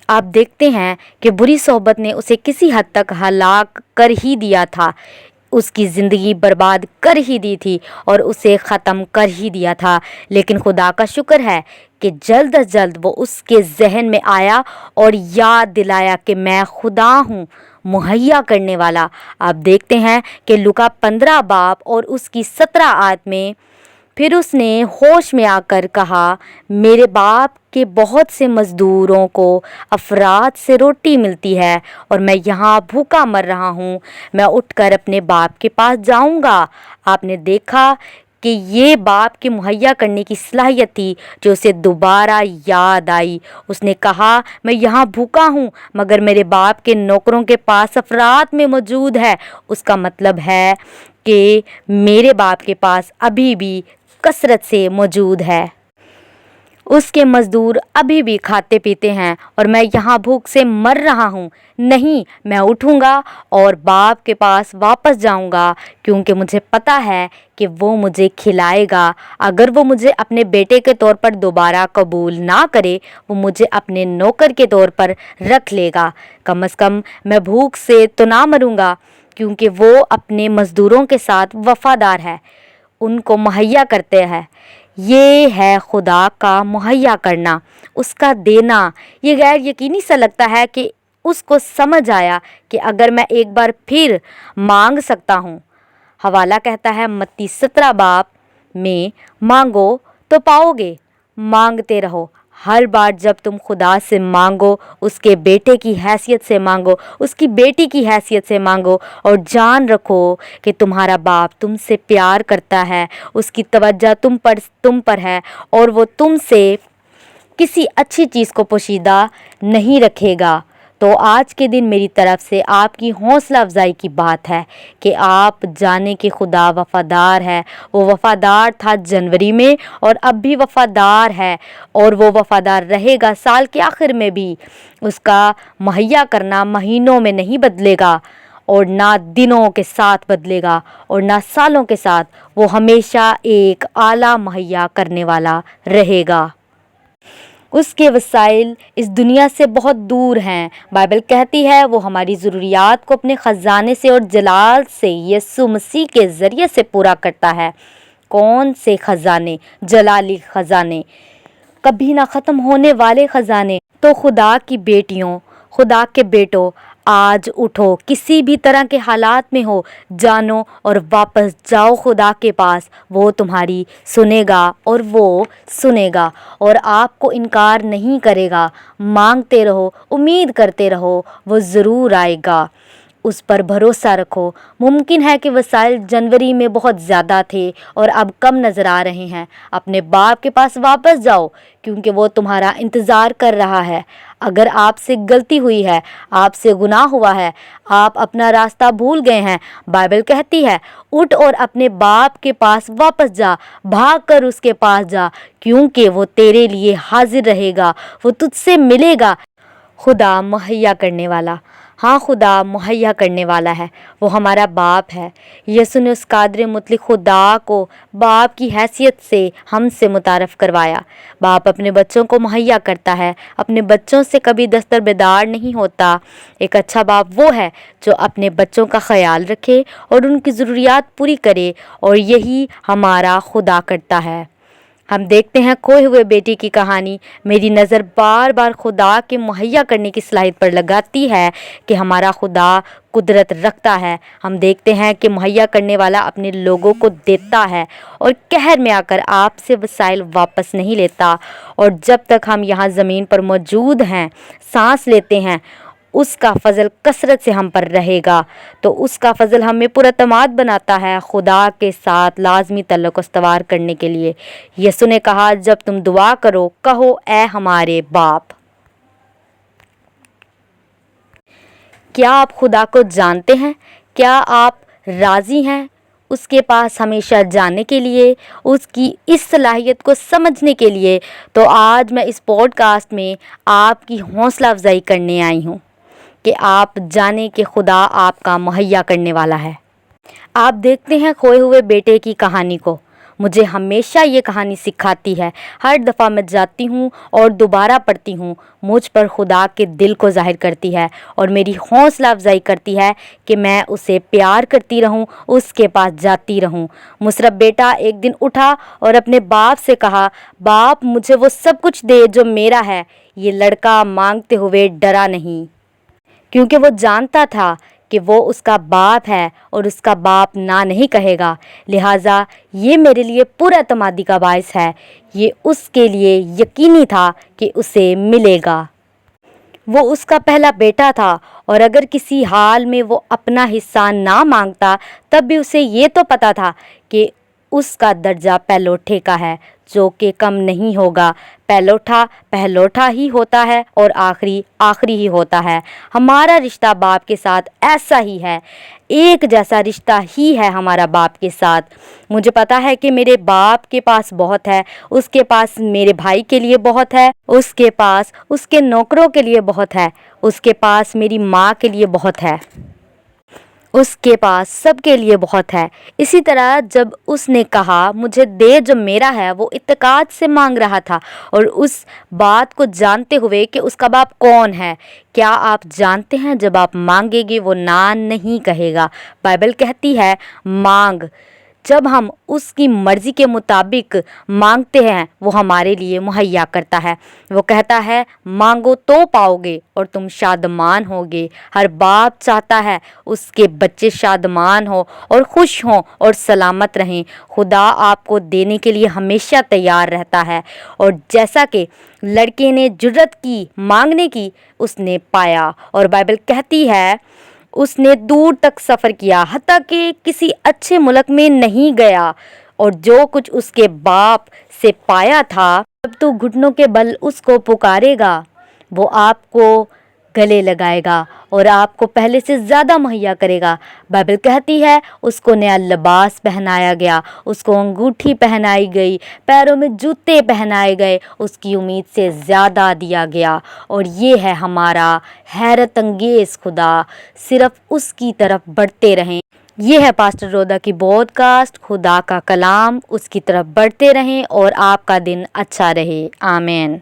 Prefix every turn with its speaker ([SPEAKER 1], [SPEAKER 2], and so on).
[SPEAKER 1] آپ دیکھتے ہیں کہ بری صحبت نے اسے کسی حد تک ہلاک کر ہی دیا تھا، اس کی زندگی برباد کر ہی دی تھی اور اسے ختم کر ہی دیا تھا، لیکن خدا کا شکر ہے کہ جلد از جلد وہ اس کے ذہن میں آیا اور یاد دلایا کہ میں خدا ہوں، مہیا کرنے والا۔ آپ دیکھتے ہیں کہ لوکا 15 باب اور اس کی 17 آیت میں پھر اس نے ہوش میں آ کر کہا، میرے باپ کے بہت سے مزدوروں کو افراد سے روٹی ملتی ہے اور میں یہاں بھوکا مر رہا ہوں، میں اٹھ کر اپنے باپ کے پاس جاؤں گا۔ آپ نے دیکھا کہ یہ باپ کے مہیا کرنے کی صلاحیت تھی جو اسے دوبارہ یاد آئی۔ اس نے کہا، میں یہاں بھوکا ہوں مگر میرے باپ کے نوکروں کے پاس افراد میں موجود ہے، اس کا مطلب ہے کہ میرے باپ کے پاس ابھی بھی کثرت سے موجود ہے، اس کے مزدور ابھی بھی کھاتے پیتے ہیں اور میں یہاں بھوک سے مر رہا ہوں۔ نہیں، میں اٹھوں گا اور باپ کے پاس واپس جاؤں گا کیونکہ مجھے پتا ہے کہ وہ مجھے کھلائے گا۔ اگر وہ مجھے اپنے بیٹے کے طور پر دوبارہ قبول نہ کرے، وہ مجھے اپنے نوکر کے طور پر رکھ لے گا۔ کم از کم میں بھوک سے تو نہ مروں گا، کیونکہ وہ اپنے مزدوروں کے ساتھ وفادار ہے، ان کو مہیا کرتے ہیں۔ یہ ہے خدا کا مہیا کرنا، اس کا دینا۔ یہ غیر یقینی سا لگتا ہے کہ اس کو سمجھ آیا کہ اگر میں ایک بار پھر مانگ سکتا ہوں۔ حوالہ کہتا ہے متی 17 باب میں، مانگو تو پاؤ گے، مانگتے رہو۔ ہر بار جب تم خدا سے مانگو، اس کے بیٹے کی حیثیت سے مانگو، اس کی بیٹی کی حیثیت سے مانگو اور جان رکھو کہ تمہارا باپ تم سے پیار کرتا ہے، اس کی توجہ تم پر ہے اور وہ تم سے کسی اچھی چیز کو پوشیدہ نہیں رکھے گا۔ تو آج کے دن میری طرف سے آپ کی حوصلہ افزائی کی بات ہے کہ آپ جانیں کہ خدا وفادار ہے۔ وہ وفادار تھا جنوری میں اور اب بھی وفادار ہے اور وہ وفادار رہے گا سال کے آخر میں بھی۔ اس کا مہیا کرنا مہینوں میں نہیں بدلے گا اور نہ دنوں کے ساتھ بدلے گا اور نہ سالوں کے ساتھ، وہ ہمیشہ ایک اعلیٰ مہیا کرنے والا رہے گا۔ اس کے وسائل اس دنیا سے بہت دور ہیں۔ بائبل کہتی ہے وہ ہماری ضروریات کو اپنے خزانے سے اور جلال سے یسوع مسیح کے ذریعے سے پورا کرتا ہے۔ کون سے خزانے؟ جلالی خزانے، کبھی نہ ختم ہونے والے خزانے۔ تو خدا کی بیٹیوں، خدا کے بیٹوں، آج اٹھو، کسی بھی طرح کے حالات میں ہو، جانو اور واپس جاؤ خدا کے پاس۔ وہ تمہاری سنے گا اور وہ سنے گا اور آپ کو انکار نہیں کرے گا۔ مانگتے رہو، امید کرتے رہو، وہ ضرور آئے گا۔ اس پر بھروسہ رکھو۔ ممکن ہے کہ وسائل جنوری میں بہت زیادہ تھے اور اب کم نظر آ رہے ہیں۔ اپنے باپ کے پاس واپس جاؤ کیونکہ وہ تمہارا انتظار کر رہا ہے۔ اگر آپ سے غلطی ہوئی ہے، آپ سے گناہ ہوا ہے، آپ اپنا راستہ بھول گئے ہیں، بائبل کہتی ہے اٹھ اور اپنے باپ کے پاس واپس جا، بھاگ کر اس کے پاس جا کیونکہ وہ تیرے لیے حاضر رہے گا، وہ تجھ سے ملے گا۔ خدا مہیا کرنے والا، ہاں خدا مہیا کرنے والا ہے، وہ ہمارا باپ ہے۔ یسوع نے اس قادر مطلق خدا کو باپ کی حیثیت سے ہم سے متعارف کروایا۔ باپ اپنے بچوں کو مہیا کرتا ہے، اپنے بچوں سے کبھی دستربدار نہیں ہوتا۔ ایک اچھا باپ وہ ہے جو اپنے بچوں کا خیال رکھے اور ان کی ضروریات پوری کرے، اور یہی ہمارا خدا کرتا ہے۔ ہم دیکھتے ہیں کھوئے ہوئے بیٹے کی کہانی میری نظر بار بار خدا کے مہیا کرنے کی صلاحیت پر لگاتی ہے کہ ہمارا خدا قدرت رکھتا ہے۔ ہم دیکھتے ہیں کہ مہیا کرنے والا اپنے لوگوں کو دیتا ہے اور قہر میں آ کر آپ سے وسائل واپس نہیں لیتا، اور جب تک ہم یہاں زمین پر موجود ہیں، سانس لیتے ہیں، اس کا فضل کثرت سے ہم پر رہے گا۔ تو اس کا فضل ہمیں پراعتماد بناتا ہے خدا کے ساتھ لازمی تعلق استوار کرنے کے لیے۔ یسوع نے کہا جب تم دعا کرو کہو اے ہمارے باپ۔ کیا آپ خدا کو جانتے ہیں؟ کیا آپ راضی ہیں اس کے پاس ہمیشہ جانے کے لیے، اس کی اس صلاحیت کو سمجھنے کے لیے؟ تو آج میں اس پوڈ کاسٹ میں آپ کی حوصلہ افزائی کرنے آئی ہوں کہ آپ جانیں کہ خدا آپ کا مہیا کرنے والا ہے۔ آپ دیکھتے ہیں کھوئے ہوئے بیٹے کی کہانی کو۔ مجھے ہمیشہ یہ کہانی سکھاتی ہے۔ ہر دفعہ میں جاتی ہوں اور دوبارہ پڑھتی ہوں، مجھ پر خدا کے دل کو ظاہر کرتی ہے اور میری حوصلہ افزائی کرتی ہے کہ میں اسے پیار کرتی رہوں، اس کے پاس جاتی رہوں۔ مصرف بیٹا ایک دن اٹھا اور اپنے باپ سے کہا، باپ مجھے وہ سب کچھ دے جو میرا ہے۔ یہ لڑکا مانگتے ہوئے ڈرا نہیں، کیونکہ وہ جانتا تھا کہ وہ اس کا باپ ہے اور اس کا باپ نہ نہیں کہے گا، لہٰذا یہ میرے لیے پر اعتمادی کا باعث ہے۔ یہ اس کے لیے یقینی تھا کہ اسے ملے گا۔ وہ اس کا پہلا بیٹا تھا اور اگر کسی حال میں وہ اپنا حصہ نہ مانگتا تب بھی اسے یہ تو پتہ تھا کہ اس کا درجہ پہلوٹھے کا ہے، جو کہ کم نہیں ہوگا۔ پہلوٹھا پہلوٹھا ہی ہوتا ہے اور آخری آخری ہی ہوتا ہے۔ ہمارا رشتہ باپ کے ساتھ ایسا ہی ہے، ایک جیسا رشتہ ہی ہے ہمارا باپ کے ساتھ۔ مجھے پتا ہے کہ میرے باپ کے پاس بہت ہے، اس کے پاس میرے بھائی کے لیے بہت ہے، اس کے پاس اس کے نوکروں کے لیے بہت ہے، اس کے پاس میری ماں کے لیے بہت ہے، اس کے پاس سب کے لیے بہت ہے۔ اسی طرح جب اس نے کہا مجھے دے جو میرا ہے، وہ اتقاد سے مانگ رہا تھا اور اس بات کو جانتے ہوئے کہ اس کا باپ کون ہے۔ کیا آپ جانتے ہیں جب آپ مانگیں گے وہ نہ نہیں کہے گا۔ بائبل کہتی ہے مانگ، جب ہم اس کی مرضی کے مطابق مانگتے ہیں وہ ہمارے لیے مہیا کرتا ہے۔ وہ کہتا ہے مانگو تو پاؤ گے اور تم شادمان ہوگے۔ ہر باپ چاہتا ہے اس کے بچے شادمان ہوں اور خوش ہوں اور سلامت رہیں۔ خدا آپ کو دینے کے لیے ہمیشہ تیار رہتا ہے، اور جیسا کہ لڑکے نے جرات کی مانگنے کی، اس نے پایا۔ اور بائبل کہتی ہے اس نے دور تک سفر کیا، حتیٰ کہ کسی اچھے ملک میں نہیں گیا، اور جو کچھ اس کے باپ سے پایا تھا، جب تو گھٹنوں کے بل اس کو پکارے گا وہ آپ کو گلے لگائے گا اور آپ کو پہلے سے زیادہ مہیا کرے گا۔ بائبل کہتی ہے اس کو نیا لباس پہنایا گیا، اس کو انگوٹھی پہنائی گئی، پیروں میں جوتے پہنائے گئے، اس کی امید سے زیادہ دیا گیا۔ اور یہ ہے ہمارا حیرت انگیز خدا، صرف اس کی طرف بڑھتے رہیں۔ یہ ہے پاسٹر رودا کی پوڈ کاسٹ، خدا کا کلام، اس کی طرف بڑھتے رہیں اور آپ کا دن اچھا رہے۔ آمین۔